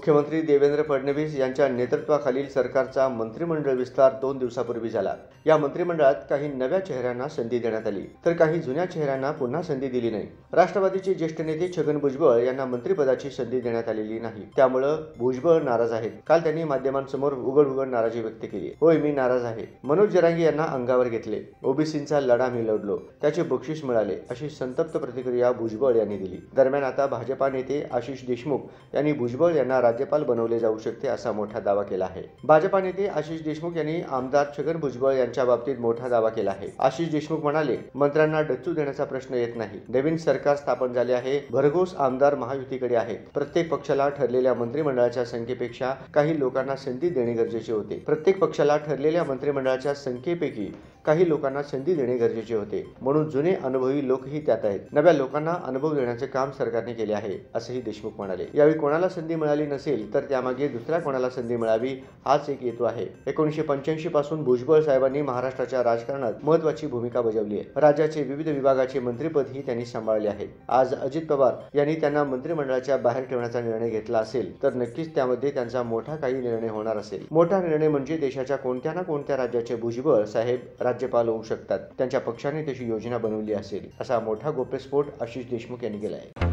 मुख्यमंत्री देवेंद्र फडणवीस यांच्या नेतृत्वाखालील सरकारचा मंत्रिमंडळ विस्तार 2 दिवसापूर्वी झाला। या मंत्रिमंडळात काही नव्या चेहऱ्यांना संधी देण्यात आली, तर काही जुन्या चेहऱ्यांना पुन्हा संधी दिली नाही। राष्ट्रवादीचे ज्येष्ठ नेते छगन भुजबळ यांना मंत्रिपदाची संधी देण्यात आलेली नाही, त्यामुळे भुजबळ नाराज आहेत। काल त्यांनी माध्यमांसमोर उघड नाराजी व्यक्त केली। होय, मी नाराज आहे। मनोज जरांगे यांना अंगावर घेतले। ओबीसींचा लढा मी लढलो, त्याचे बक्षीस मिळाले, अशी संतप्त प्रतिक्रिया भुजबळ यांनी दिली। दरम्यान आता भाजपा नेते आशिष देशमुख यांनी भुजबळ यांना राज्यपाल बनवले जाऊ शकते असा मोठा दावा केला आहे। भाजपा नेते आशिष देशमुख यांनी आमदार छगन भुजबळ यांच्या बाबतीत मोठा दावा केला आहे। आशिष देशमुख म्हणाले, मंत्र्यांना डच्चू देण्याचा प्रश्न येत नाही। नवीन सरकार स्थापन झाले आहे। भरघोस आमदार महायुतीकडे आहेत। प्रत्येक पक्षाला ठरलेल्या मंत्रिमंडळाच्या संख्येपेक्षा काही लोकांना संधी देणे गरजेचे होते। प्रत्येक पक्षाला ठरलेल्या मंत्रिमंडळाच्या संख्येपैकी काही लोकांना संधी देणे गरजेचे होते, म्हणून जुने अनुभवी लोकही त्यात आहेत। नव्या लोकांना अनुभव देण्याचे काम सरकारने केले आहे, असेही देशमुख म्हणाले। यावेळी कोणाला संधी मिळाली नसेल तर त्यामागे दुसऱ्या कोणाला संधी मिळावी हाच एक हेतू आहे। 1985 पासून भुजबळ साहेबांनी महाराष्ट्राच्या राजकारणात महत्त्वाची भूमिका बजावली आहे। राज्याचे विविध विभागाचे मंत्रिपदही त्यांनी सांभाळले आहे। आज अजित पवार यांनी त्यांना मंत्रिमंडळाच्या बाहेर ठेवण्याचा निर्णय घेतला असेल तर नक्कीच त्यामध्ये त्यांचा मोठा काही निर्णय होणार असेल। मोठा निर्णय म्हणजे देशाच्या कोणत्या ना कोणत्या राज्याचे भुजबळ साहेब राज्यपाल होऊ शकतात। त्यांच्या पक्षाने तशी योजना बनवली असेल, असा मोठा गौप्यस्फोट आशिष देशमुख यांनी केला आहे।